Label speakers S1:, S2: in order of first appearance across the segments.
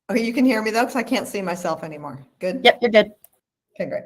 S1: Okay, you can hear me though, because I can't see myself anymore. Good?
S2: Yep, you're good.
S1: Okay, great.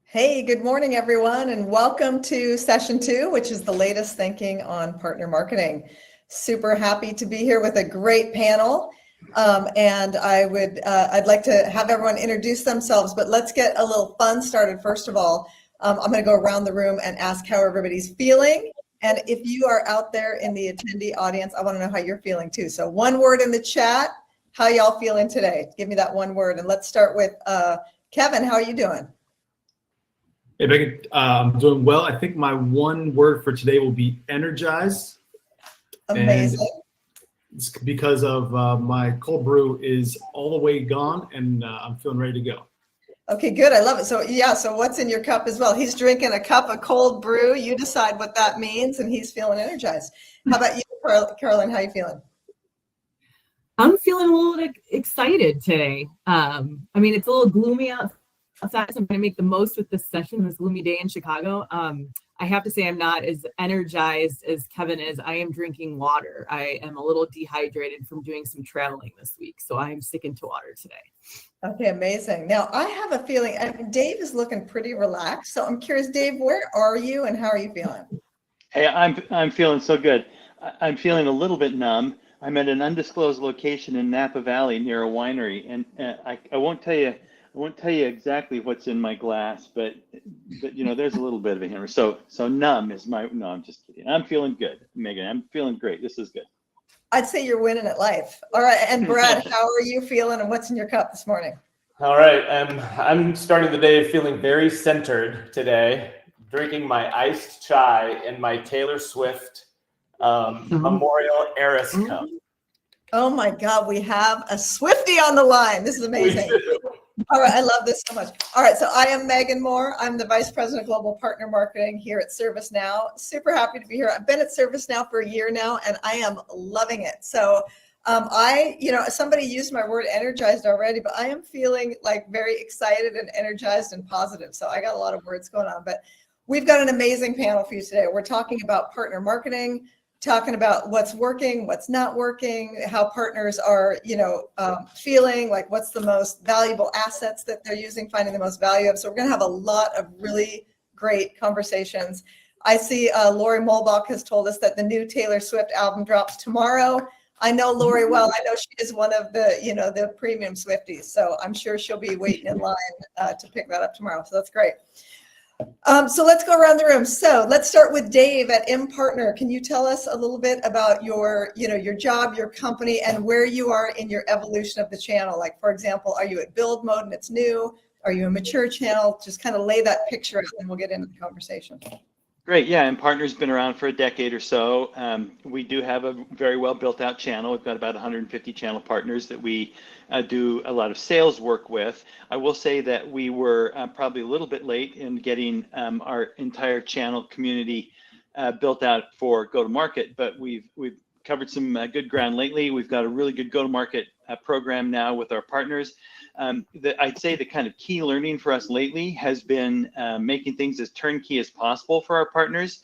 S1: Hey, good morning, everyone, and welcome to session 2, which is the latest thinking on partner marketing. Super happy to be here with a great panel. And I'd like to have everyone introduce themselves, but let's get a little fun started. First of all, I'm going to go around the room and ask how everybody's feeling. And if you are out there in the attendee audience, I want to know how you're feeling too. So one word in the chat, how y'all feeling today? Give me that one word. And let's start with Kevin. How are you doing?
S3: Hey, Meaghan, I'm doing well. I think my one word for today will be energized.
S1: Amazing.
S3: And it's because of my cold brew is all the way gone, and I'm feeling ready to go.
S1: Okay, good. I love it. So yeah, so what's in your cup as well? He's drinking a cup of cold brew. You decide what that means, and he's feeling energized. How about you, Karlyn? How are you feeling?
S2: I'm feeling a little excited today. I mean, it's a little gloomy outside, so I'm going to make the most with this session, this gloomy day in Chicago. I have to say I'm not as energized as Kevin is. I am drinking water. I am a little dehydrated from doing some traveling this week, so I am sticking to water today.
S1: Okay, amazing. Now, I have a feeling, Dave is looking pretty relaxed, so I'm curious, Dave, where are you and how are you feeling?
S4: Hey, I'm feeling so good. I'm feeling a little bit numb. I'm at an undisclosed location in Napa Valley near a winery, and I won't tell you. I won't tell you exactly what's in my glass, but you know, there's a little bit of a humor. So numb is my, no, I'm just kidding. I'm feeling good, Meaghan. I'm feeling great. This is good.
S1: I'd say you're winning at life. All right, and Brad, how are you feeling and what's in your cup this morning?
S5: All right, I'm starting the day feeling very centered today, drinking my iced chai in my Taylor Swift Memorial Heiress cup.
S1: Oh my God, we have a Swiftie on the line. This is amazing. All right, I love this so much. All right, so I am Meaghan Moore. I'm the Vice President of Global Partner Marketing here at ServiceNow. Super happy to be here. I've been at ServiceNow for a year now, and I am loving it. So somebody used my word energized already, but I am feeling like very excited and energized and positive. So I got a lot of words going on, but we've got an amazing panel for you today. We're talking about partner marketing, talking about what's working, what's not working, how partners are, feeling, like what's the most valuable assets that they're using, finding the most value of. So we're going to have a lot of really great conversations. I see Lori Molbach has told us that the new Taylor Swift album drops tomorrow. I know Lori well. I know she is one of the, the premium Swifties. So I'm sure she'll be waiting in line to pick that up tomorrow. So that's great. So let's go around the room. So let's start with Dave at Impartner. Can you tell us a little bit about your job, your company, and where you are in your evolution of the channel? Like, for example, are you at build mode and it's new? Are you a mature channel? Just kind of lay that picture out and we'll get into the conversation.
S4: Great. Yeah, Impartner's been around for a decade or so. We do have a very well built out channel. We've got about 150 channel partners that we do a lot of sales work with. I will say that we were probably a little bit late in getting our entire channel community built out for go-to-market, but we've covered some good ground lately. We've got a really good go-to-market program now with our partners. I'd say the kind of key learning for us lately has been making things as turnkey as possible for our partners.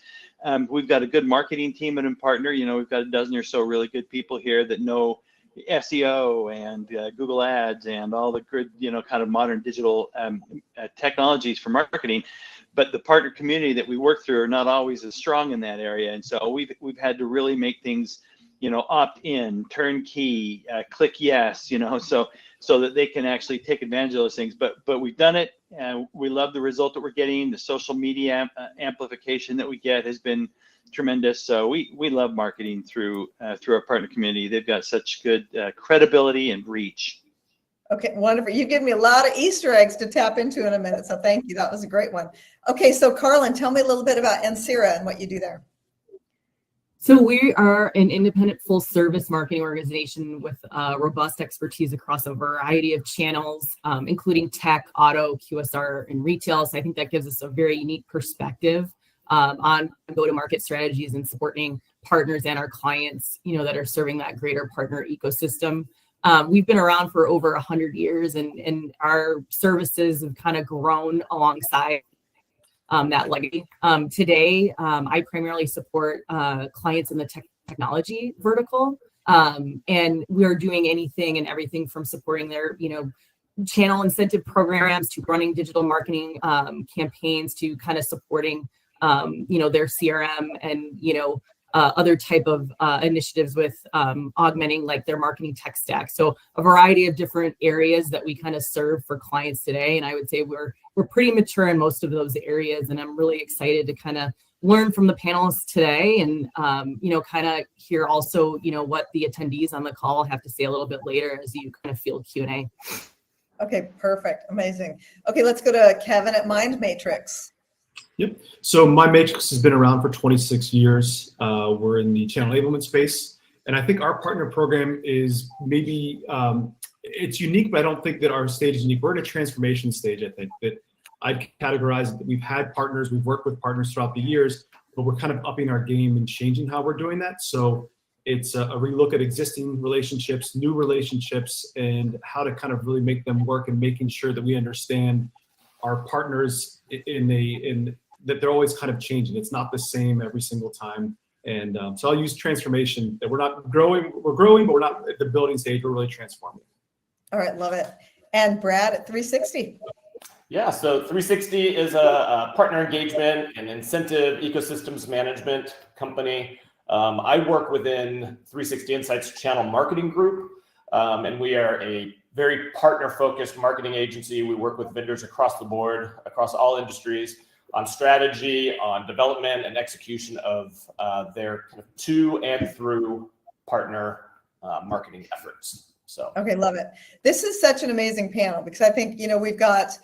S4: We've got a good marketing team at Impartner. We've got a dozen or so really good people here that know SEO and Google Ads and all the good, kind of modern digital technologies for marketing. But the partner community that we work through are not always as strong in that area. And so we've had to really make things, opt in, turnkey, click yes, so that they can actually take advantage of those things. But we've done it, and we love the result that we're getting. The social media amplification that we get has been tremendous. So we love marketing through our partner community. They've got such good credibility and reach.
S1: Okay, wonderful. You give me a lot of Easter eggs to tap into in a minute, so thank you. That was a great one. Okay, so Karlyn, tell me a little bit about Ansira and what you do there.
S2: So we are an independent full service marketing organization with robust expertise across a variety of channels, including tech, auto, QSR, and retail. So I think that gives us a very unique perspective on go-to-market strategies and supporting partners and our clients, that are serving that greater partner ecosystem. We've been around for over 100 years, and our services have kind of grown alongside that legacy. Today, I primarily support clients in the technology vertical, and we are doing anything and everything from supporting their, channel incentive programs to running digital marketing campaigns to kind of supporting, their CRM and, other type of initiatives with augmenting like their marketing tech stack. So a variety of different areas that we kind of serve for clients today. And I would say we're pretty mature in most of those areas. And I'm really excited to kind of learn from the panelists today and, kind of hear also, what the attendees on the call have to say a little bit later as you kind of field Q&A.
S1: Okay, perfect. Amazing. Okay, let's go to Kevin at Mindmatrix.
S3: Yep. So Mindmatrix has been around for 26 years. We're in the channel enablement space. And I think our partner program is maybe, it's unique, but I don't think that our stage is unique. We're in a transformation stage, I think, that I'd categorize that we've had partners, we've worked with partners throughout the years, but we're kind of upping our game and changing how we're doing that. So it's a relook at existing relationships, new relationships, and how to kind of really make them work and making sure that we understand our partners in that they're always kind of changing. It's not the same every single time. And so I'll use transformation, that we're not growing, we're growing, but we're not at the building stage, we're really transforming.
S1: All right, love it. And Brad at 360.
S5: Yeah, so 360 is a partner engagement and incentive ecosystems management company. I work within 360 Insights channel marketing group, and we are a very partner-focused marketing agency. We work with vendors across the board, across all industries, on strategy, on development and execution of their kind of to and through partner marketing efforts. So
S1: Okay, love it. This is such an amazing panel because I think, we've got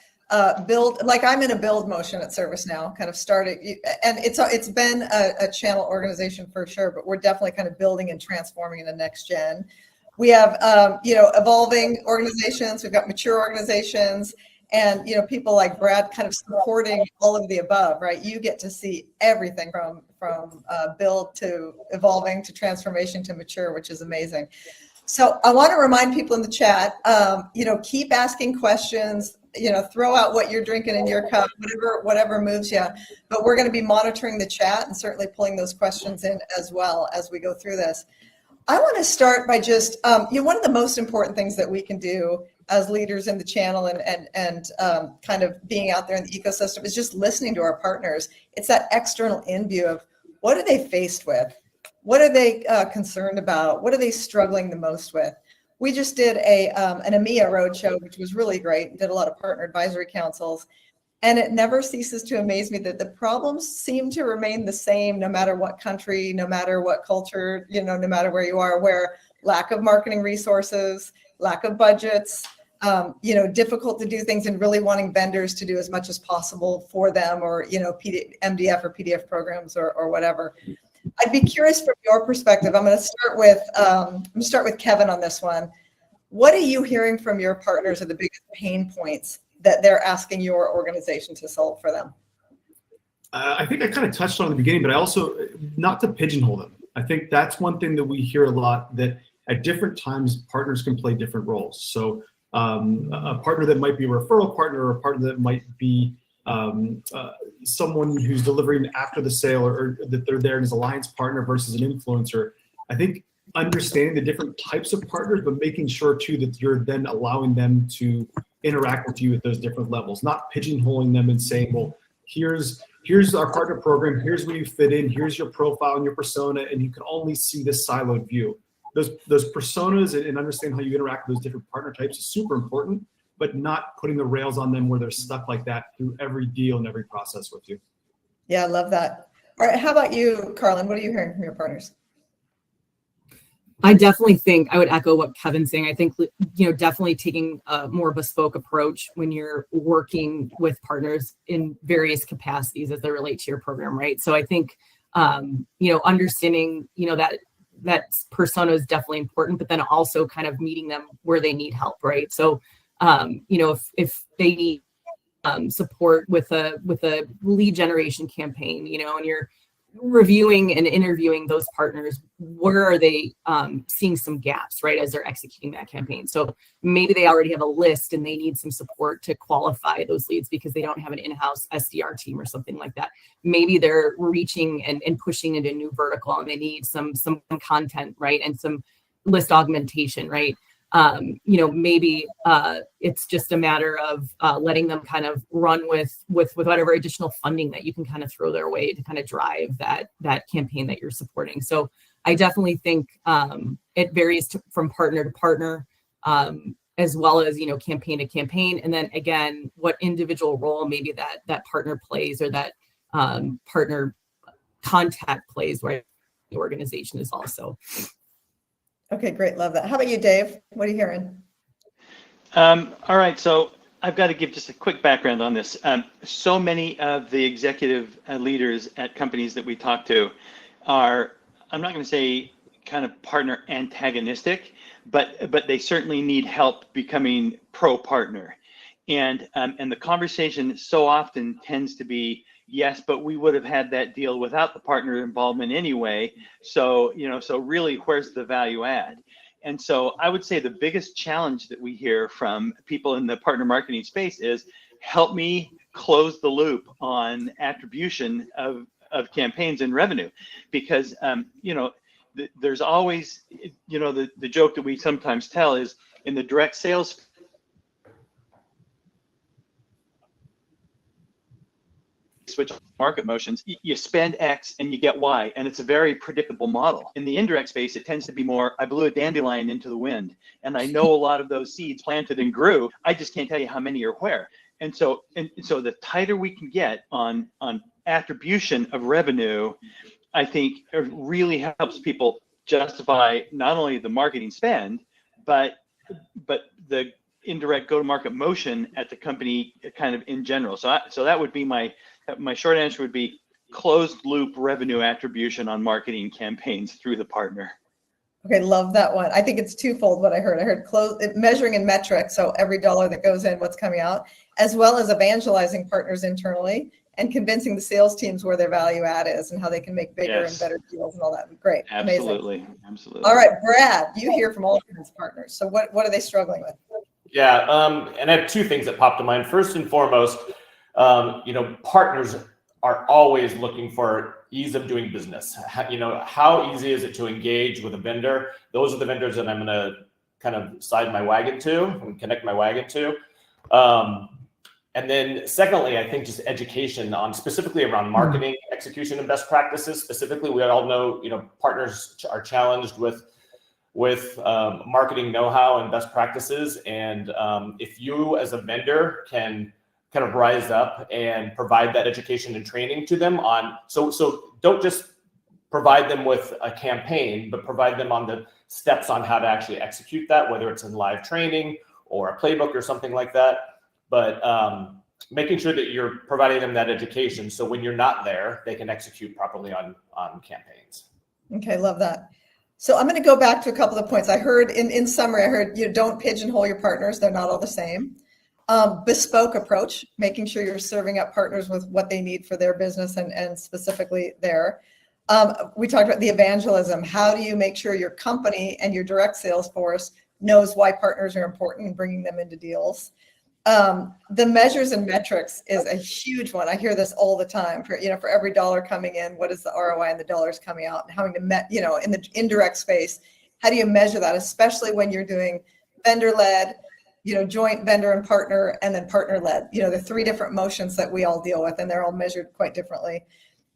S1: build, like I'm in a build motion at ServiceNow, kind of started, and it's been a channel organization for sure, but we're definitely kind of building and transforming in the next gen. We have, evolving organizations, we've got mature organizations, and, people like Brad kind of supporting all of the above, right? You get to see everything from build to evolving to transformation to mature, which is amazing. So I want to remind people in the chat, keep asking questions, throw out what you're drinking in your cup, whatever moves you. But we're going to be monitoring the chat and certainly pulling those questions in as well as we go through this. I want to start by just, one of the most important things that we can do as leaders in the channel and kind of being out there in the ecosystem is just listening to our partners. It's that external in view of what are they faced with? What are they concerned about? What are they struggling the most with? We just did an EMEA roadshow, which was really great. Did a lot of partner advisory councils. And it never ceases to amaze me that the problems seem to remain the same no matter what country, no matter what culture, no matter where you are, where lack of marketing resources, lack of budgets, difficult to do things and really wanting vendors to do as much as possible for them or, MDF or PDF programs or whatever. I'd be curious from your perspective. I'm going to start with Kevin on this one. What are you hearing from your partners are the biggest pain points that they're asking your organization to solve for them?
S3: I think I kind of touched on it in the beginning, but I also, not to pigeonhole them. I think that's one thing that we hear a lot, that at different times, partners can play different roles. So a partner that might be a referral partner or a partner that might be someone who's delivering after the sale or that they're there as alliance partner versus an influencer. I think understanding the different types of partners, but making sure too that you're then allowing them to interact with you at those different levels, not pigeonholing them and saying, well, here's our partner program, here's where you fit in, here's your profile and your persona, and you can only see this siloed view. Those personas and understanding how you interact with those different partner types is super important, but not putting the rails on them where they're stuck like that through every deal and every process with you.
S1: Yeah, I love that. All right, how about you, Karlyn? What are you hearing from your partners?
S2: I definitely think I would echo what Kevin's saying. I think, definitely taking a more bespoke approach when you're working with partners in various capacities as they relate to your program, right? So I think, understanding, that persona is definitely important, but then also kind of meeting them where they need help, right? So, if they need support with a lead generation campaign, and you're reviewing and interviewing those partners, where are they seeing some gaps, right, as they're executing that campaign? So maybe they already have a list and they need some support to qualify those leads because they don't have an in-house SDR team or something like that. Maybe they're reaching and pushing into a new vertical and they need some content, right, and some list augmentation, right? Maybe it's just a matter of letting them kind of run with whatever additional funding that you can kind of throw their way to kind of drive that campaign that you're supporting. So I definitely think it varies from partner to partner, as well as, campaign to campaign. And then again, what individual role maybe that partner plays or that partner contact plays, right? The organization is also.
S1: Okay, great. Love that. How about you, Dave? What are you hearing?
S4: All right. So I've got to give just a quick background on this. So many of the executive leaders at companies that we talk to are, I'm not going to say kind of partner antagonistic, but they certainly need help becoming pro partner. And the conversation so often tends to be, yes, but we would have had that deal without the partner involvement anyway. So, so really, where's the value add? And so I would say the biggest challenge that we hear from people in the partner marketing space is, help me close the loop on attribution of campaigns and revenue. Because, there's always, the joke that we sometimes tell is, in the direct sales switch market motions, you spend X and you get Y, and it's a very predictable model. In the indirect space, it tends to be more, I blew a dandelion into the wind, and I know a lot of those seeds planted and grew. I just can't tell you how many are where. And so the tighter we can get on attribution of revenue, I think it really helps people justify not only the marketing spend, but the indirect go-to-market motion at the company kind of in general. So that would be my short answer would be closed loop revenue attribution on marketing campaigns through the partner.
S1: Okay, love that one. I think it's twofold what I heard. I heard measuring in metrics, so every dollar that goes in, what's coming out, as well as evangelizing partners internally and convincing the sales teams where their value add is and how they can make bigger and better deals and all that. Great.
S4: Absolutely.
S1: Amazing.
S4: Absolutely.
S1: All right, Brad, you hear from all kinds of partners. So what are they struggling with?
S5: Yeah, and I have two things that popped to mind. First and foremost, partners are always looking for ease of doing business. How easy is it to engage with a vendor? Those are the vendors that I'm going to kind of side my wagon to and connect my wagon to. And then secondly, I think just education on specifically around marketing, execution, and best practices. Specifically, we all know, partners are challenged with marketing know-how and best practices. And if you as a vendor can kind of rise up and provide that education and training to them on, so don't just provide them with a campaign, but provide them on the steps on how to actually execute that, whether it's in live training or a playbook or something like that. But making sure that you're providing them that education, so when you're not there, they can execute properly on campaigns.
S1: Okay, love that. So I'm going to go back to a couple of points. I heard in summary, I heard don't pigeonhole your partners. They're not all the same. Bespoke approach, making sure you're serving up partners with what they need for their business and specifically there. We talked about the evangelism. How do you make sure your company and your direct sales force knows why partners are important and bringing them into deals? The measures and metrics is a huge one. I hear this all the time. For every dollar coming in, what is the ROI and the dollars coming out, and having to in the indirect space, How do you measure that, especially when you're doing vendor-led, joint vendor and partner, and then partner-led? The three different motions that we all deal with, and they're all measured quite differently.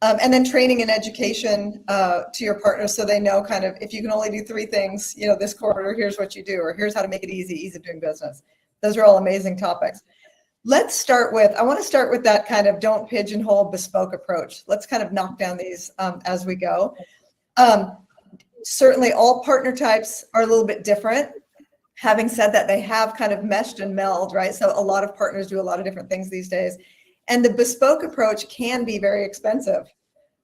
S1: And then training and education to your partners, so they know kind of, if you can only do three things, this quarter, here's what you do, or here's how to make it easy doing business. Those are all amazing topics. I want to start with that kind of don't pigeonhole, bespoke approach. Let's kind of knock down these as we go. Certainly all partner types are a little bit different. Having said that, they have kind of meshed and melded, right? So a lot of partners do a lot of different things these days. And the bespoke approach can be very expensive.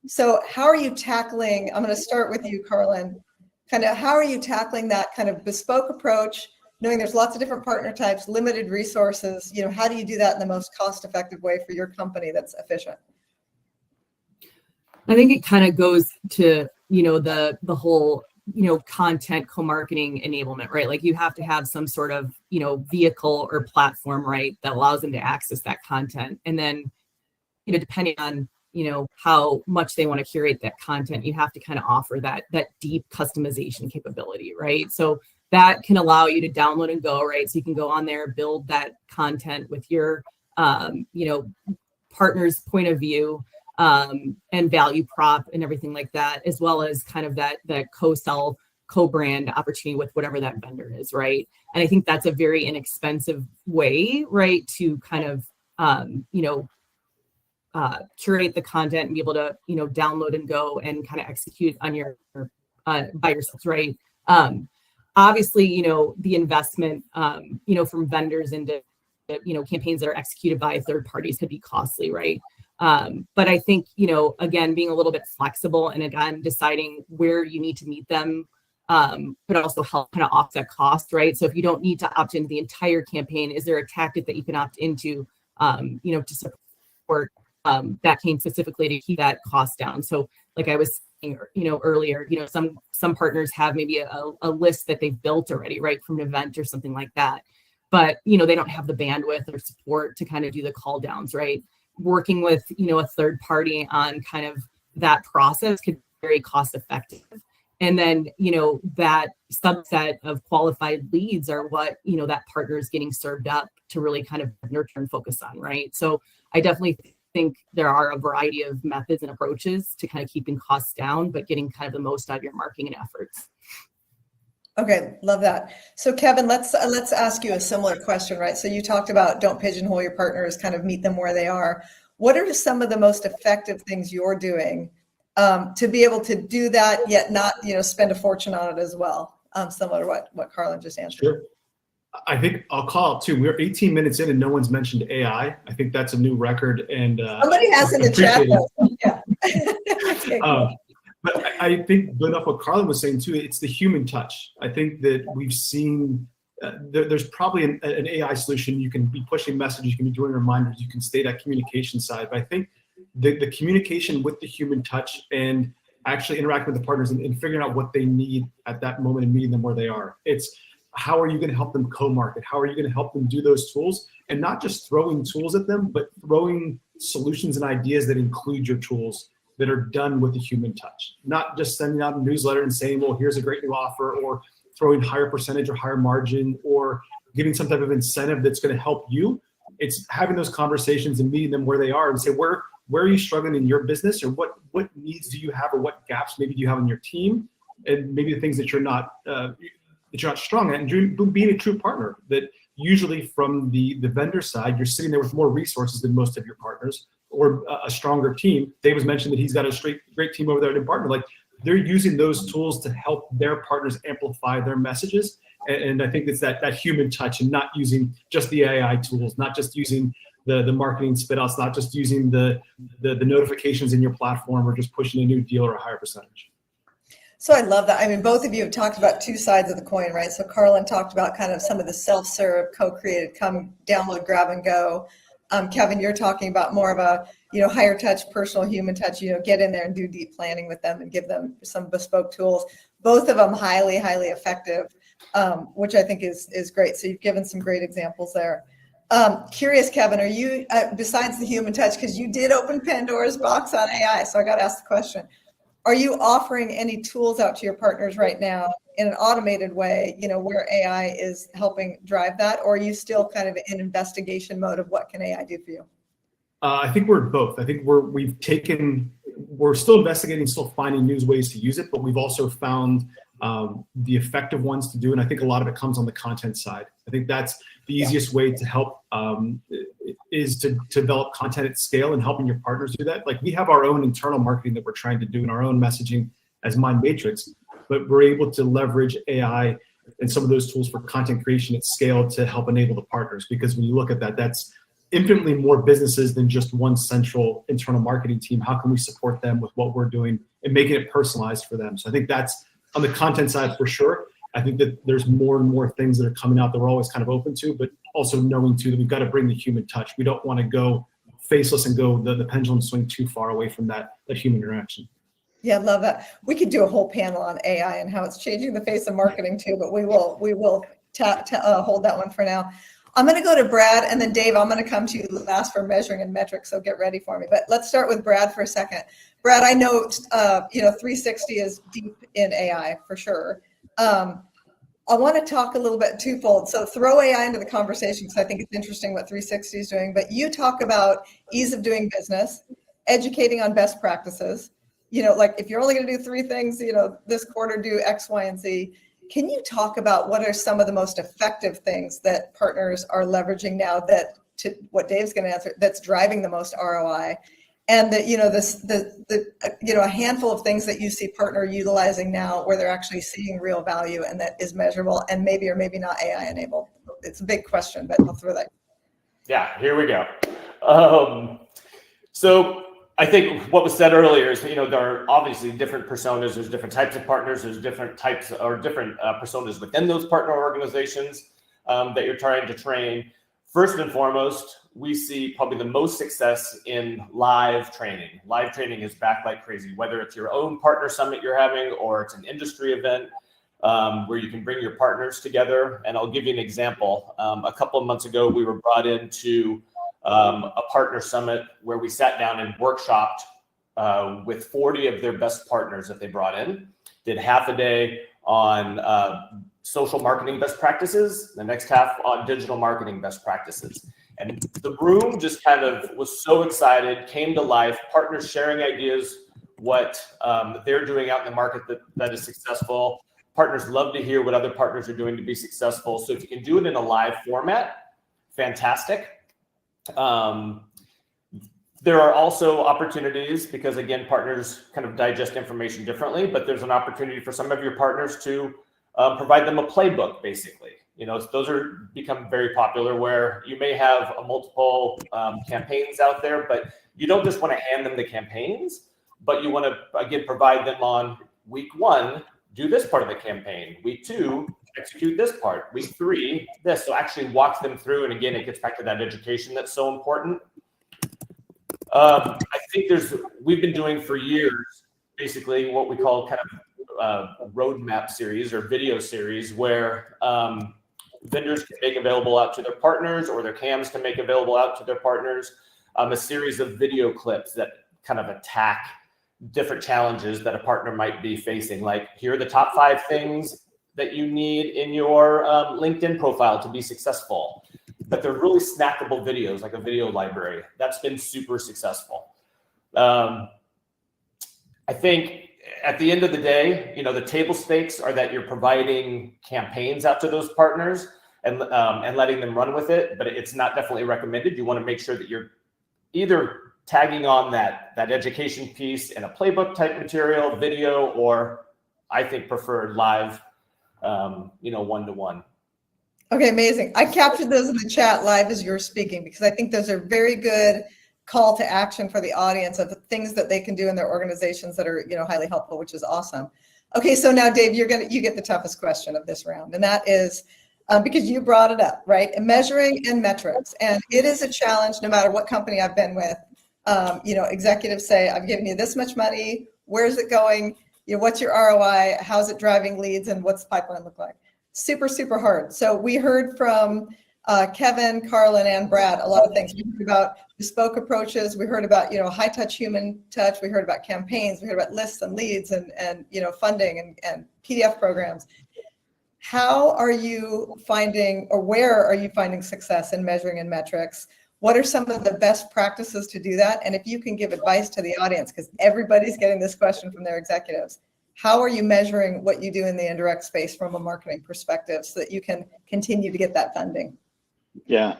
S1: So how are you tackling, I'm going to start with you, Karlyn, kind of how are you tackling that kind of bespoke approach, knowing there's lots of different partner types, limited resources, how do you do that in the most cost-effective way for your company that's efficient?
S2: I think it kind of goes to, the whole, content co-marketing enablement, right? Like you have to have some sort of, vehicle or platform, right, that allows them to access that content. And then, depending on, how much they want to curate that content, you have to kind of offer that deep customization capability, right? So that can allow you to download and go, right? So you can go on there, build that content with your, partner's point of view, and value prop and everything like that, as well as kind of that co-sell, co-brand opportunity with whatever that vendor is, right? And I think that's a very inexpensive way, right, to kind of, curate the content and be able to, download and go and kind of execute on your by yourselves, right? Obviously, the investment, from vendors into, campaigns that are executed by third parties could be costly, right? But I think, again, being a little bit flexible and again, deciding where you need to meet them, but also help kind of offset cost, right? So if you don't need to opt into the entire campaign, is there a tactic that you can opt into, to support that campaign specifically to keep that cost down? So like I was saying, earlier, some partners have maybe a list that they've built already, right, from an event or something like that. But, they don't have the bandwidth or support to kind of do the call downs, right? Working with, a third party on kind of that process could be very cost effective. And then, that subset of qualified leads are what, that partner is getting served up to really kind of nurture and focus on, right? So I definitely think there are a variety of methods and approaches to kind of keeping costs down, but getting kind of the most out of your marketing efforts.
S1: Okay, love that. So Kevin, let's ask you a similar question, right? So you talked about don't pigeonhole your partners, kind of meet them where they are. What are some of the most effective things you're doing to be able to do that, yet not, spend a fortune on it as well? Similar to what Karlyn just answered.
S3: Sure. I think I'll call it too. We're 18 minutes in and no one's mentioned AI. I think that's a new record. And
S1: somebody has in the chat. Yeah. Okay, cool.
S3: But I think, building off what Karlyn was saying too, it's the human touch. I think that we've seen there's probably an AI solution. You can be pushing messages, you can be doing reminders, you can stay that communication side. But I think the communication with the human touch and actually interacting with the partners and figuring out what they need at that moment and meeting them where they are. It's how are you going to help them co-market? How are you going to help them do those tools? And not just throwing tools at them, but throwing solutions and ideas that include your tools that are done with the human touch. Not just sending out a newsletter and saying, well, here's a great new offer, or throwing higher percentage or higher margin, or giving some type of incentive that's going to help you. It's having those conversations and meeting them where they are and say, where are you struggling in your business, or what needs do you have, or what gaps maybe do you have in your team, and maybe the things that you're not strong at, and being a true partner. That usually from the vendor side, you're sitting there with more resources than most of your partners, or a stronger team. Dave was mentioned that he's got a great team over there at Impartner. Like, they're using those tools to help their partners amplify their messages. And I think it's that human touch, and not using just the AI tools, not just using the marketing spit outs, not just using the notifications in your platform, or just pushing a new deal or a higher percentage.
S1: So I love that. I mean, both of you have talked about two sides of the coin, right? So Karlyn talked about kind of some of the self-serve, co-created, come download, grab and go. Kevin, you're talking about more of a, higher touch, personal human touch, get in there and do deep planning with them and give them some bespoke tools. Both of them highly, highly effective, which I think is great. So you've given some great examples there. Curious, Kevin, are you, besides the human touch, because you did open Pandora's box on AI, so I got to ask the question, Are you offering any tools out to your partners right now in an automated way, where AI is helping drive that? Or are you still kind of in investigation mode of what can AI do for you?
S3: I think we're both. I think we're still investigating, still finding new ways to use it, but we've also found the effective ones to do. And I think a lot of it comes on the content side. I think that's the easiest way to help is to develop content at scale and helping your partners do that. Like we have our own internal marketing that we're trying to do in our own messaging as Mindmatrix, but we're able to leverage AI and some of those tools for content creation at scale to help enable the partners. Because when you look at that, that's infinitely more businesses than just one central internal marketing team. How can we support them with what we're doing and making it personalized for them? So I think that's on the content side for sure. I think that there's more and more things that are coming out that we're always kind of open to, but also knowing too that we've got to bring the human touch. We don't want to go faceless and go the pendulum swing too far away from that human interaction.
S1: Yeah, love that. We could do a whole panel on AI and how it's changing the face of marketing too, but we will hold that one for now. I'm going to go to Brad, and then Dave, I'm going to come to you last for measuring and metrics, so get ready for me. But let's start with Brad for a second. Brad, I know 360 is deep in AI for sure. I want to talk a little bit twofold. So throw AI into the conversation because I think it's interesting what 360 is doing. But you talk about ease of doing business, educating on best practices. Like if you're only going to do 3 things, this quarter do X, Y, and Z. Can you talk about what are some of the most effective things that partners are leveraging now that, to what Dave's going to answer, that's driving the most ROI? And that, a handful of things that you see partner utilizing now where they're actually seeing real value and that is measurable and maybe or maybe not AI enabled. It's a big question, but I'll throw that.
S5: Yeah, here we go. So I think what was said earlier is, there are obviously different personas. There's different types of partners. There's different types or different personas within those partner organizations that you're trying to train. First and foremost, we see probably the most success in live training. Live training is back like crazy, whether it's your own partner summit you're having or it's an industry event where you can bring your partners together. And I'll give you an example. A couple of months ago, we were brought into a partner summit where we sat down and workshopped with 40 of their best partners that they brought in, did half a day on social marketing best practices, the next half on digital marketing best practices. And the room just kind of was so excited, came to life, partners sharing ideas, what they're doing out in the market that is successful. Partners love to hear what other partners are doing to be successful. So if you can do it in a live format, fantastic. There are also opportunities because, again, partners kind of digest information differently, but there's an opportunity for some of your partners to provide them a playbook, basically. Those are become very popular where you may have multiple campaigns out there, but you don't just want to hand them the campaigns, but you want to, again, provide them on week 1, do this part of the campaign. Week 2, execute this part. Week 3, this. So actually walk them through. And again, it gets back to that education that's so important. I think we've been doing for years, basically what we call kind of roadmap series or video series where vendors can make available out to their partners or their CAMs can make available out to their partners a series of video clips that kind of attack different challenges that a partner might be facing. Like, here are the top 5 things that you need in your LinkedIn profile to be successful. But they're really snackable videos, like a video library. That's been super successful. I think at the end of the day, the table stakes are that you're providing campaigns out to those partners and letting them run with it. But it's not definitely recommended. You want to make sure that you're either tagging on that education piece in a playbook type material, video, or I think preferred live, one-to-one.
S1: Okay, amazing. I captured those in the chat live as you're speaking because I think those are very good call to action for the audience of the things that they can do in their organizations that are, highly helpful, which is awesome. Okay, so now Dave, you get the toughest question of this round, and that is because you brought it up, right? Measuring and metrics, and it is a challenge no matter what company I've been with. Executives say, "I've given you this much money. Where's it going? What's your ROI? How's it driving leads? And what's the pipeline look like?" Super, super hard. So we heard from Kevin, Karlyn, and Brad, a lot of things. We heard about bespoke approaches. We heard about, high touch, human touch. We heard about campaigns. We heard about lists and leads and funding and PDF programs. How are you finding, or where are you finding success in measuring in metrics? What are some of the best practices to do that? And if you can give advice to the audience, because everybody's getting this question from their executives, how are you measuring what you do in the indirect space from a marketing perspective so that you can continue to get that funding?
S4: Yeah.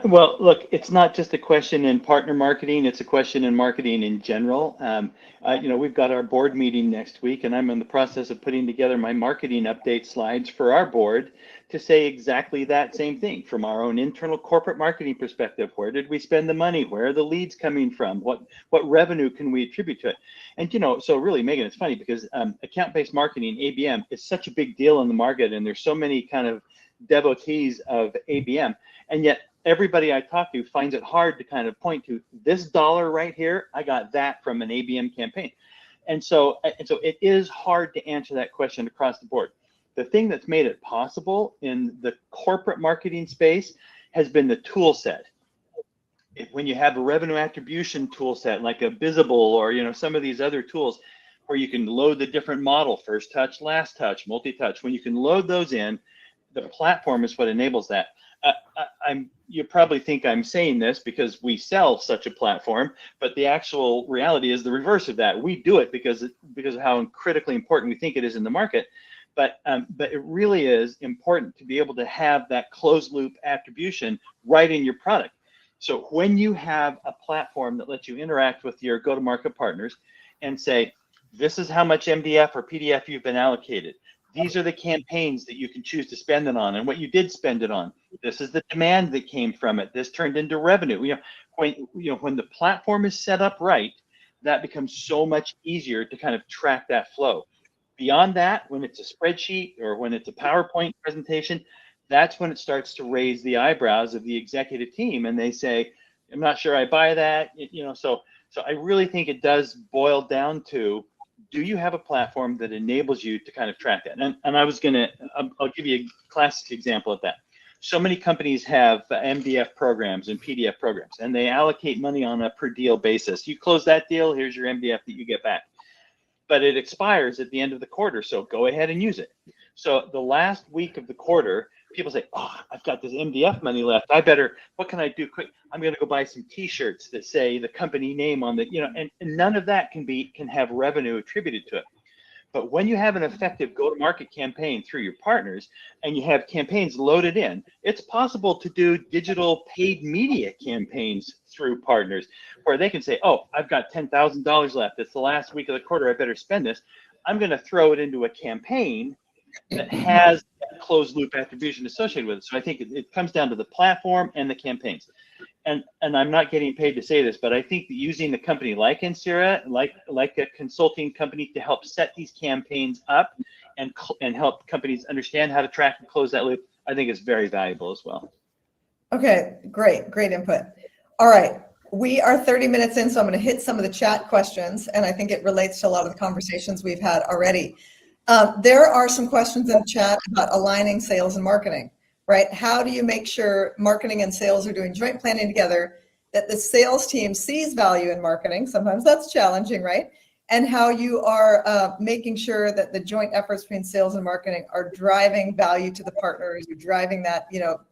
S4: Well, look, it's not just a question in partner marketing, it's a question in marketing in general. We've got our board meeting next week, and I'm in the process of putting together my marketing update slides for our board to say exactly that same thing from our own internal corporate marketing perspective. Where did we spend the money? Where are the leads coming from? What revenue can we attribute to it? And, so really, Meaghan, it's funny because account-based marketing, ABM, is such a big deal in the market, and there's so many kind of devotees of ABM, and yet everybody I talk to finds it hard to kind of point to this dollar right here. I got that from an ABM campaign, and so it is hard to answer that question across the board. The thing that's made it possible in the corporate marketing space has been the tool set. When you have a revenue attribution tool set like a Visible or some of these other tools where you can load the different model, first touch, last touch, multi-touch, when you can load those in, the platform is what enables that. You probably think I'm saying this because we sell such a platform, but the actual reality is the reverse of that. We do it because of how critically important we think it is in the market. But it really is important to be able to have that closed loop attribution right in your product. So when you have a platform that lets you interact with your go-to-market partners and say, this is how much MDF or PDF you've been allocated. These are the campaigns that you can choose to spend it on and what you did spend it on. This is the demand that came from it. This turned into revenue. When the platform is set up right, that becomes so much easier to kind of track that flow. Beyond that, when it's a spreadsheet or when it's a PowerPoint presentation, that's when it starts to raise the eyebrows of the executive team, and they say, I'm not sure I buy that. So I really think it does boil down to, do you have a platform that enables you to kind of track that? And I'll give you a classic example of that. So many companies have MDF programs and PDF programs, and they allocate money on a per deal basis. You close that deal, here's your MDF that you get back. But it expires at the end of the quarter, so go ahead and use it. So the last week of the quarter, people say, I've got this MDF money left. What can I do quick? I'm going to go buy some T-shirts that say the company name on the, and none of that can have revenue attributed to it. But when you have an effective go-to-market campaign through your partners and you have campaigns loaded in, it's possible to do digital paid media campaigns through partners where they can say, I've got $10,000 left. It's the last week of the quarter. I better spend this. I'm going to throw it into a campaign that has closed loop attribution associated with it. So I think it comes down to the platform and the campaigns. And I'm not getting paid to say this, but I think that using a company like Ansira, like a consulting company to help set these campaigns up and help companies understand how to track and close that loop, I think is very valuable as well.
S1: Okay, great input. All right, we are 30 minutes in, so I'm going to hit some of the chat questions, and I think it relates to a lot of the conversations we've had already. There are some questions in the chat about aligning sales and marketing, right? How do you make sure marketing and sales are doing joint planning together, that the sales team sees value in marketing? Sometimes that's challenging, right? And how you are making sure that the joint efforts between sales and marketing are driving value to the partners, you're driving that,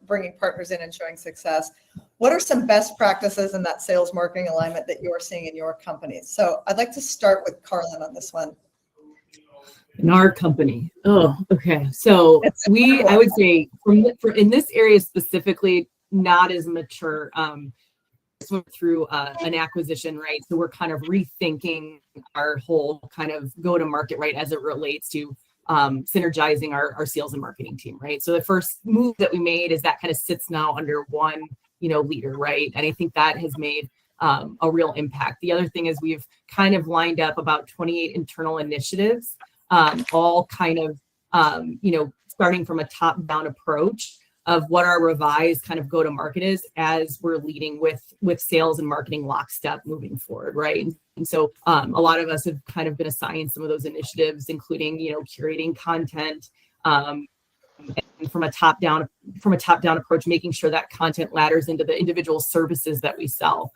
S1: bringing partners in and showing success. What are some best practices in that sales marketing alignment that you're seeing in your companies? So I'd like to start with Karlyn on this one.
S2: In our company. Oh, okay. So I would say in this area specifically, not as mature. Through an acquisition, right? So we're kind of rethinking our whole kind of go-to-market, right, as it relates to synergizing our sales and marketing team, right? So the first move that we made is that kind of sits now under one, leader, right? And I think that has made a real impact. The other thing is we've kind of lined up about 28 internal initiatives, all kind of, starting from a top-down approach of what our revised kind of go-to-market is as we're leading with sales and marketing lockstep moving forward, right? And so a lot of us have kind of been assigned some of those initiatives, including, curating content, and from a top-down approach, making sure that content ladders into the individual services that we sell.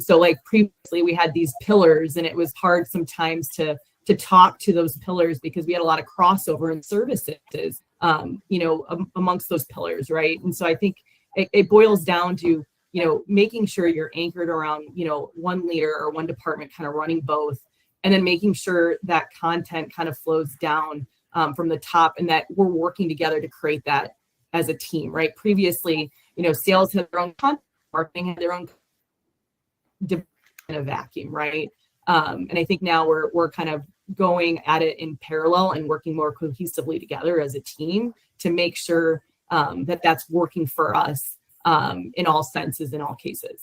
S2: So like previously we had these pillars, and it was hard sometimes to talk to those pillars because we had a lot of crossover in services, amongst those pillars, right? And so I think it boils down to, making sure you're anchored around, one leader or one department kind of running both, and then making sure that content kind of flows down from the top, and that we're working together to create that as a team, right? Previously, sales had their own content, marketing had their own in a vacuum, right? And I think now we're kind of going at it in parallel and working more cohesively together as a team to make sure that that's working for us in all senses, in all cases.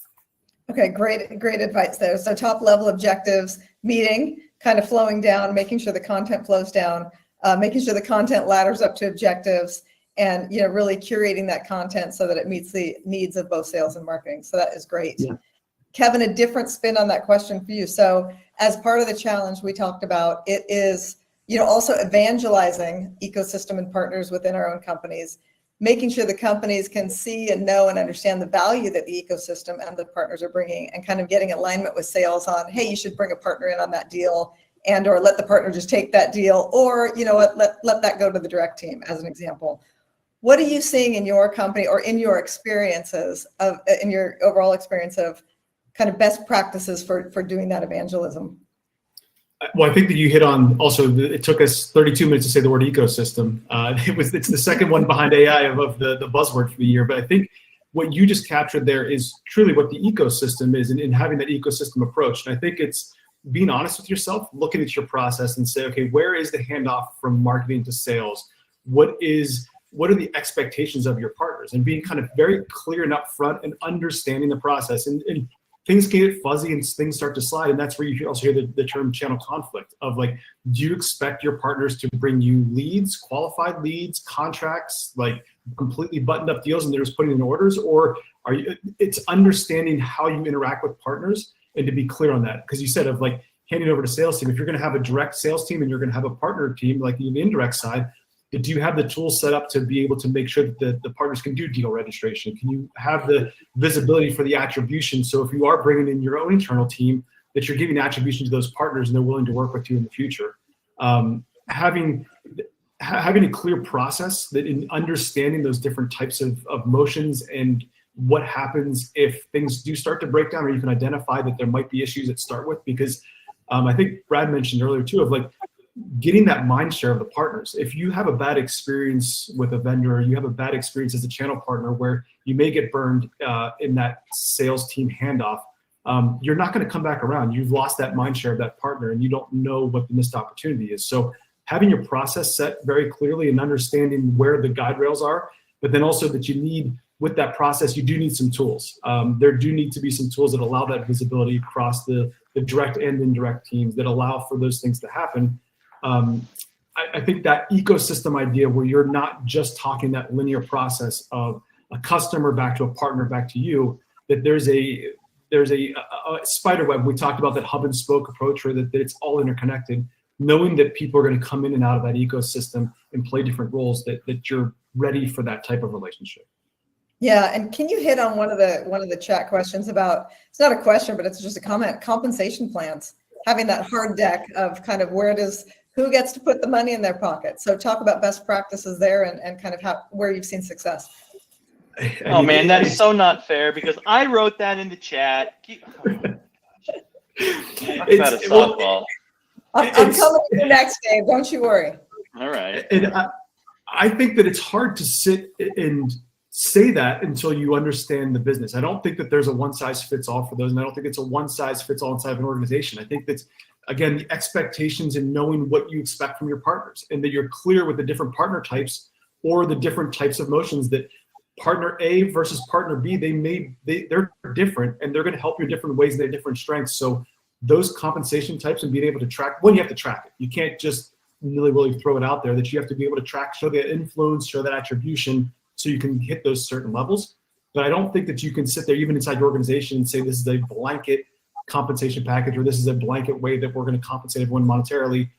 S1: Okay, great advice there. So top level objectives, meeting, kind of flowing down, making sure the content flows down, making sure the content ladders up to objectives, and really curating that content so that it meets the needs of both sales and marketing. So that is great.
S3: Yeah.
S1: Kevin, a different spin on that question for you. So as part of the challenge we talked about, it is also evangelizing ecosystem and partners within our own companies, making sure the companies can see and know and understand the value that the ecosystem and the partners are bringing, and kind of getting alignment with sales on, hey, you should bring a partner in on that deal, and or let the partner just take that deal, or let that go to the direct team, as an example. What are you seeing in your company or in your experiences in your overall experience of kind of best practices for doing that evangelism?
S3: Well, I think that you hit on also, it took us 32 minutes to say the word ecosystem. It's the second one behind AI of the buzzword for the year. But I think what you just captured there is truly what the ecosystem is, and having that ecosystem approach. And I think it's being honest with yourself, looking at your process and say, okay, where is the handoff from marketing to sales? What are the expectations of your partners? And being kind of very clear and upfront and understanding the process. And things can get fuzzy and things start to slide. And that's where you also hear the term channel conflict of like, do you expect your partners to bring you leads, qualified leads, contracts, like completely buttoned up deals and they're just putting in orders? Or it's understanding how you interact with partners and to be clear on that. Because you said of like handing over to sales team, if you're going to have a direct sales team and you're going to have a partner team, like the indirect side, do you have the tools set up to be able to make sure that the partners can do deal registration? Can you have the visibility for the attribution? So if you are bringing in your own internal team, that you're giving attribution to those partners and they're willing to work with you in the future. Having a clear process that in understanding those different types of motions and what happens if things do start to break down, or you can identify that there might be issues that start with, because I think Brad mentioned earlier too, of like, getting that mind share of the partners. If you have a bad experience with a vendor, or you have a bad experience as a channel partner where you may get burned in that sales team handoff, you're not going to come back around. You've lost that mind share of that partner and you don't know what the missed opportunity is. So having your process set very clearly and understanding where the guide rails are, but then also that you need, with that process, you do need some tools. There do need to be some tools that allow that visibility across the direct and indirect teams that allow for those things to happen. I think that ecosystem idea where you're not just talking that linear process of a customer back to a partner back to you, that there's a spider web. We talked about that hub and spoke approach, where that it's all interconnected, knowing that people are going to come in and out of that ecosystem and play different roles, that you're ready for that type of relationship.
S1: Yeah, and can you hit on one of the chat questions about, it's not a question, but it's just a comment, compensation plans, having that hard deck of kind of who gets to put the money in their pocket. So talk about best practices there and kind of where you've seen success.
S4: Oh man, that is so not fair, because I wrote that in the chat. That's a softball.
S1: I'm coming to you next, Dave. Don't you worry.
S4: All right.
S3: And I think that it's hard to sit and say that until you understand the business. I don't think that there's a one size fits all for those, and I don't think it's a one size fits all inside of an organization. I think that's, again, the expectations and knowing what you expect from your partners, and that you're clear with the different partner types or the different types of motions, that partner A versus partner B, they're different, and they're going to help you in different ways and they have different strengths. So those compensation types and being able to track, you have to track it. You can't just really throw it out there, that you have to be able to track, show that influence, show that attribution, so you can hit those certain levels. But I don't think that you can sit there even inside your organization and say this is a blanket compensation package, or this is a blanket way that we're going to compensate everyone monetarily.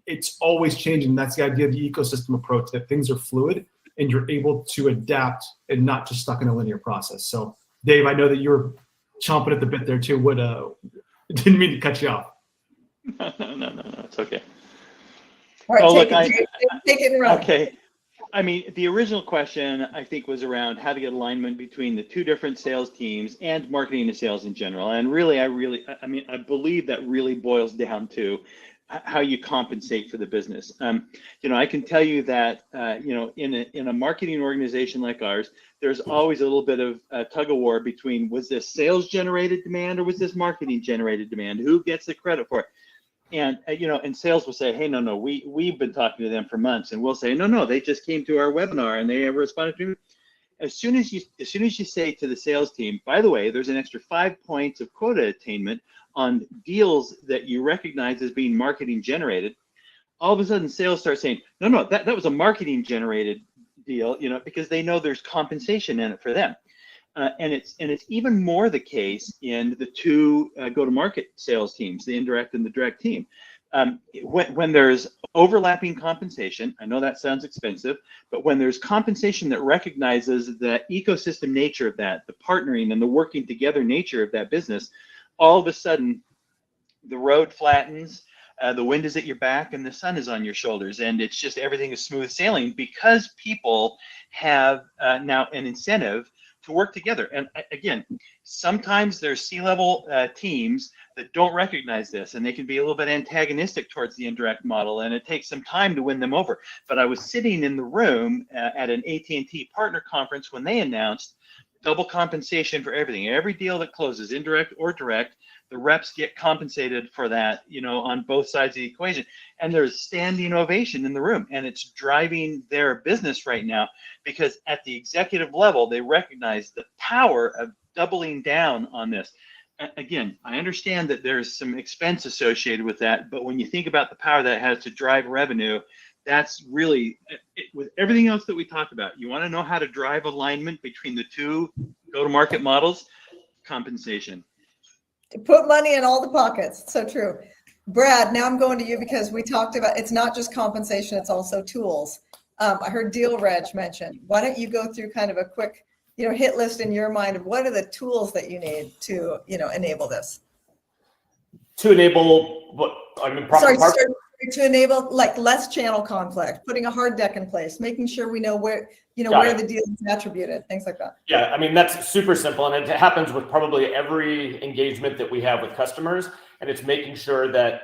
S3: it's always changing. That's the idea of the ecosystem approach, that things are fluid and you're able to adapt and not just stuck in a linear process. So Dave, I know that you're chomping at the bit there too. What, didn't mean to cut you off.
S4: No, it's okay.
S1: All right,
S4: Oh,
S1: take
S4: look,
S1: take it and run.
S4: Okay. I mean, the original question, I think, was around how to get alignment between the two different sales teams and marketing and sales in general. And really, I believe that really boils down to how you compensate for the business. I can tell you that, in a marketing organization like ours, there's always a little bit of a tug of war between, was this sales generated demand or was this marketing generated demand? Who gets the credit for it? And and sales will say, hey, no, we've been talking to them for months, and we'll say, no, they just came to our webinar and they responded to me. As soon as you say to the sales team, by the way, there's an extra 5 points of quota attainment on deals that you recognize as being marketing generated, all of a sudden sales start saying, no, that was a marketing generated deal, because they know there's compensation in it for them. And it's even more the case in the two go-to-market sales teams, the indirect and the direct team. When there's overlapping compensation, I know that sounds expensive, but when there's compensation that recognizes the ecosystem nature of that, the partnering and the working together nature of that business, all of a sudden the road flattens, the wind is at your back, and the sun is on your shoulders, and it's just everything is smooth sailing because people have now an incentive to work together. And again, sometimes there's C-level teams that don't recognize this, and they can be a little bit antagonistic towards the indirect model, and it takes some time to win them over. But I was sitting in the room at an AT&T partner conference when they announced double compensation for everything. Every deal that closes, indirect or direct, the reps get compensated for that, on both sides of the equation. And there's standing ovation in the room, and it's driving their business right now because at the executive level, they recognize the power of doubling down on this. Again, I understand that there's some expense associated with that, but when you think about the power that it has to drive revenue, that's really, with everything else that we talked about, you want to know how to drive alignment between the two go-to-market models, compensation.
S1: To put money in all the pockets. So true. Brad, now I'm going to you because we talked about, it's not just compensation, it's also tools. I heard Deal Reg mentioned. Why don't you go through kind of a quick, hit list in your mind of what are the tools that you need to, enable this?
S5: To enable what,
S1: to enable like less channel conflict, putting a hard deck in place, making sure we know where, where the deal is attributed, things like that.
S5: Yeah, that's super simple, and it happens with probably every engagement that we have with customers, and it's making sure that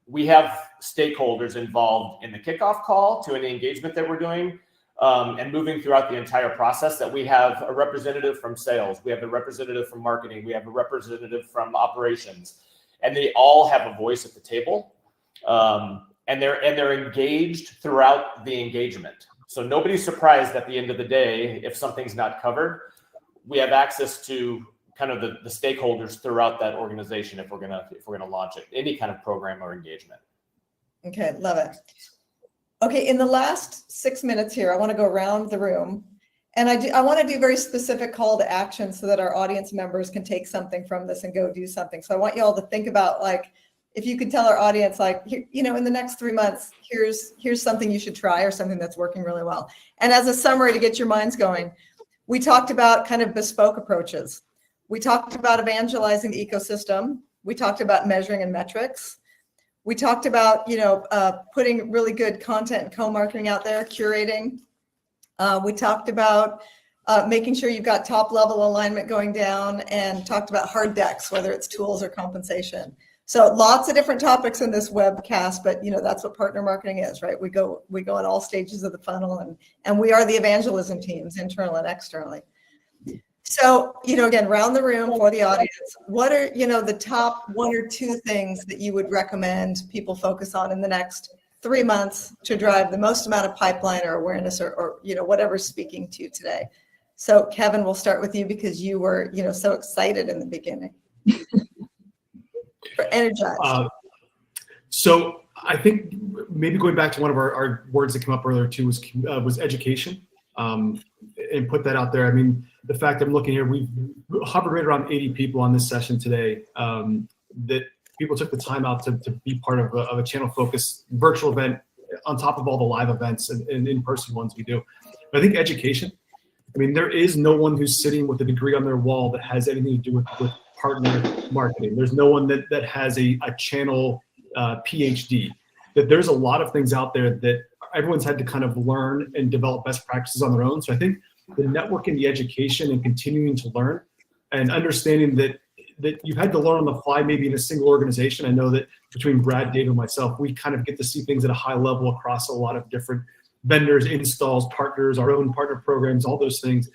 S5: we have stakeholders involved in the kickoff call to any engagement that we're doing, and moving throughout the entire process, that we have a representative from sales, we have a representative from marketing, we have a representative from operations, and they all have a voice at the table. And they're engaged throughout the engagement. So nobody's surprised at the end of the day if something's not covered. We have access to kind of the stakeholders throughout that organization if we're gonna launch it, any kind of program or engagement.
S1: Okay, love it. Okay, in the last 6 minutes here, I want to go around the room, and I want to do very specific call to action so that our audience members can take something from this and go do something. So I want you all to think about, like, if you could tell our audience, like, in the next 3 months, here's something you should try or something that's working really well. And as a summary to get your minds going, we talked about kind of bespoke approaches. We talked about evangelizing the ecosystem. We talked about measuring and metrics. We talked about, putting really good content and co-marketing out there, curating. We talked about making sure you've got top level alignment going down, and talked about hard decks, whether it's tools or compensation. So lots of different topics in this webcast, but that's what partner marketing is, right? We go in all stages of the funnel, and we are the evangelism teams, internal and externally. So, again, round the room for the audience, what are, the top 1 or 2 things that you would recommend people focus on in the next 3 months to drive the most amount of pipeline or awareness or whatever's speaking to you today? So Kevin, we'll start with you because you were, so excited in the beginning. Energized.
S3: So I think maybe going back to one of our words that came up earlier too was education, and put that out there. I mean, the fact I'm looking here, we've hovered right around 80 people on this session today. That people took the time out to be part of a channel focused virtual event on top of all the live events and in-person ones we do. But I think education, I mean, there is no one who's sitting with a degree on their wall that has anything to do with partner marketing. There's no one that has a channel PhD. That there's a lot of things out there that everyone's had to kind of learn and develop best practices on their own. So I think the networking, the education, and continuing to learn and understanding that you've had to learn on the fly, maybe in a single organization. I know that between Brad, Dave, and myself, we kind of get to see things at a high level across a lot of different vendors, installs, partners, our own partner programs, all those things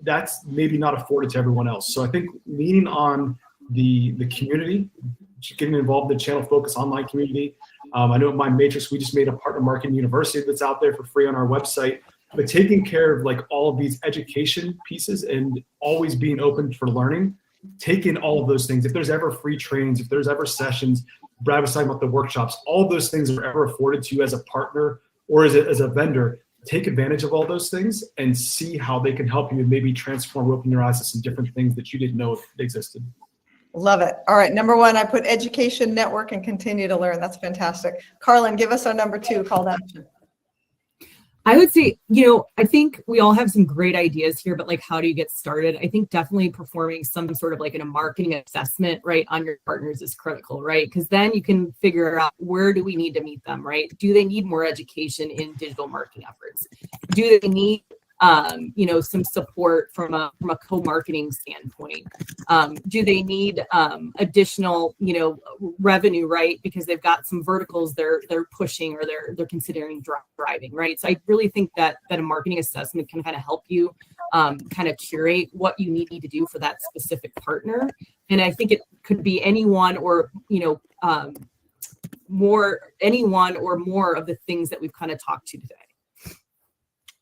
S3: that's maybe not afforded to everyone else. So I think leaning on the community, getting involved in the channel focus online community. I know at Mindmatrix, we just made a partner marketing university that's out there for free on our website, but taking care of like all of these education pieces and always being open for learning, taking all of those things. If there's ever free trainings, if there's ever sessions, Brad was talking about the workshops, all of those things are ever afforded to you as a partner or as a vendor, take advantage of all those things and see how they can help you and maybe transform, open your eyes to some different things that you didn't know existed.
S1: Love it. All right. Number one, I put education, network, and continue to learn. That's fantastic. Karlyn, give us our number 2 call to action.
S2: I would say, I think we all have some great ideas here, but like, how do you get started? I think definitely performing some sort of like a marketing assessment, right, on your partners is critical, right? Because then you can figure out where do we need to meet them, right? Do they need more education in digital marketing efforts? Do they need some support from a co-marketing standpoint? Do they need additional, revenue, right? Because they've got some verticals they're pushing or they're considering driving, right? So I really think that a marketing assessment can kind of help you kind of curate what you need to do for that specific partner. And I think it could be anyone or, anyone or more of the things that we've kind of talked to today.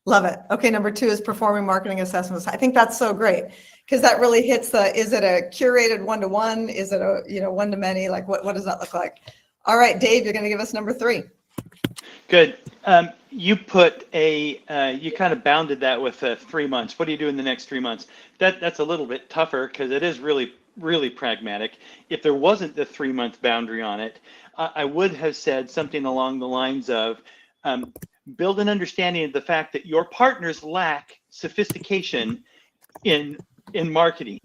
S1: Love it. Okay, number 2 is performing marketing assessments. I think that's so great because that really hits is it a curated one-to-one? Is it a one-to-many? Like what does that look like? All right, Dave, you're going to give us number 3.
S4: Good. You put you kind of bounded that with 3 months. What do you do in the next 3 months? That's a little bit tougher because it is really, really pragmatic. If there wasn't the 3-month boundary on it, I would have said something along the lines of, build an understanding of the fact that your partners lack sophistication in marketing.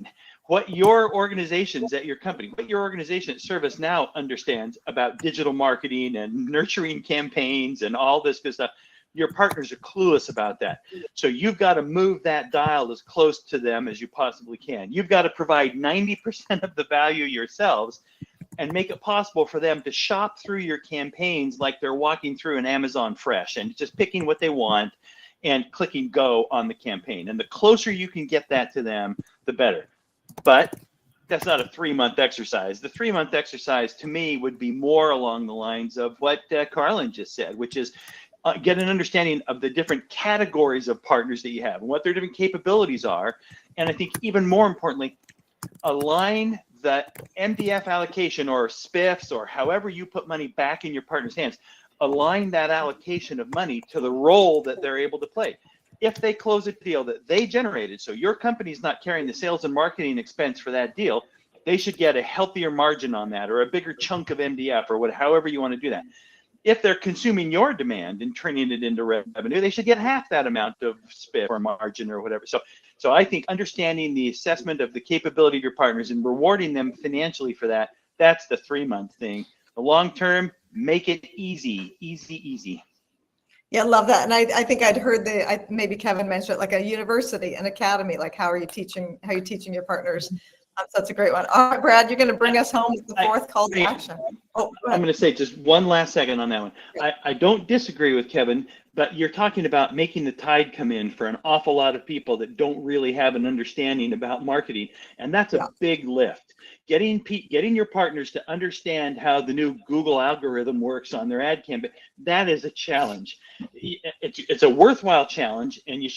S4: What your organizations at your company, what your organization at ServiceNow understands about digital marketing and nurturing campaigns and all this good stuff, your partners are clueless about that. So you've got to move that dial as close to them as you possibly can. You've got to provide 90% of the value yourselves and make it possible for them to shop through your campaigns like they're walking through an Amazon Fresh and just picking what they want and clicking go on the campaign. And the closer you can get that to them, the better. But that's not a 3-month exercise. The 3-month exercise to me would be more along the lines of what Karlyn just said, which is get an understanding of the different categories of partners that you have and what their different capabilities are. And I think even more importantly, align the MDF allocation or spiffs or however you put money back in your partner's hands, align that allocation of money to the role that they're able to play. If they close a deal that they generated, so your company's not carrying the sales and marketing expense for that deal, they should get a healthier margin on that or a bigger chunk of MDF or however you want to do that. If they're consuming your demand and turning it into revenue, they should get half that amount of spiff or margin or whatever. So I think understanding the assessment of the capability of your partners and rewarding them financially for that, that's the 3-month thing. The long term, make it easy.
S1: Yeah, love that. And I think I'd heard maybe Kevin mentioned it, like a university, an academy, like how are you teaching your partners? So that's a great one. All right, Brad, you're going to bring us home with the 4th call to action. Oh,
S4: I'm going to say just one last second on that one. I don't disagree with Kevin, but you're talking about making the tide come in for an awful lot of people that don't really have an understanding about marketing. And that's a big lift. Getting your partners to understand how the new Google algorithm works on their ad campaign, that is a challenge. It's a worthwhile challenge, and you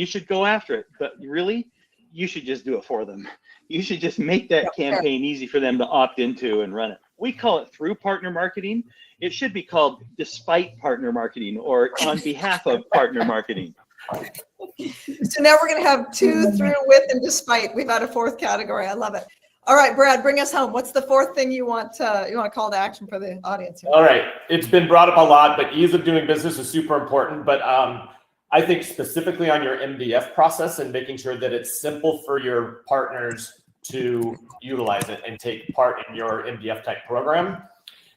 S4: should go after it. But really, you should just do it for them. You should just make that campaign easy for them to opt into and run it. We call it through partner marketing. It should be called despite partner marketing or on behalf of partner marketing.
S1: So now we're going to have 2 through, with, and despite. We've had a 4th category. I love it. All right, Brad, bring us home. What's the fourth thing you want to call to action for the audience here?
S5: All right. It's been brought up a lot, but ease of doing business is super important. But I think specifically on your MDF process and making sure that it's simple for your partners to utilize it and take part in your MDF type program.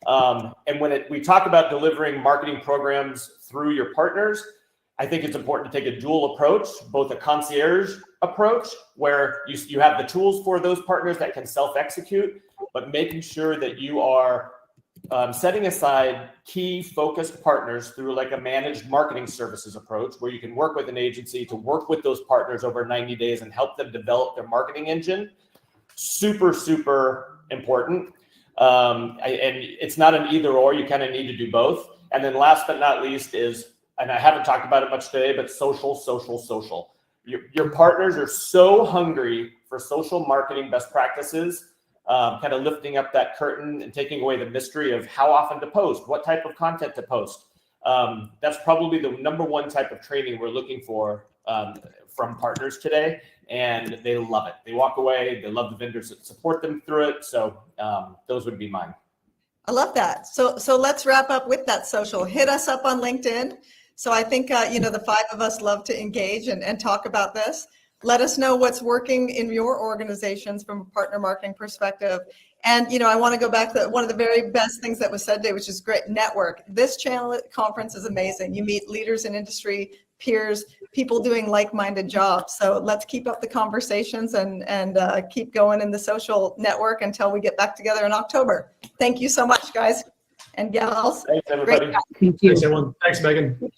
S5: And when we talk about delivering marketing programs through your partners, I think it's important to take a dual approach, both a concierge approach, where you have the tools for those partners that can self-execute, but making sure that you are setting aside key focused partners through like a managed marketing services approach, where you can work with an agency to work with those partners over 90 days and help them develop their marketing engine. Super, super important. And it's not an either or, you kind of need to do both. And then last but not least is, and I haven't talked about it much today, but social. Your partners are so hungry for social marketing best practices, kind of lifting up that curtain and taking away the mystery of how often to post, what type of content to post. That's probably the number one type of training we're looking for from partners today. And they love it. They walk away. They love the vendors that support them through it. So those would be mine.
S1: I love that. So let's wrap up with that social. Hit us up on LinkedIn. So I think, the five of us love to engage and talk about this. Let us know what's working in your organizations from a partner marketing perspective. And, I want to go back to one of the very best things that was said today, which is great network. This channel conference is amazing. You meet leaders in industry, peers, people doing like-minded jobs. So let's keep up the conversations and keep going in the social network until we get back together in October. Thank you so much, guys and gals.
S5: Thanks, everybody.
S2: Thank you.
S3: Thanks, everyone. Thanks, Meaghan.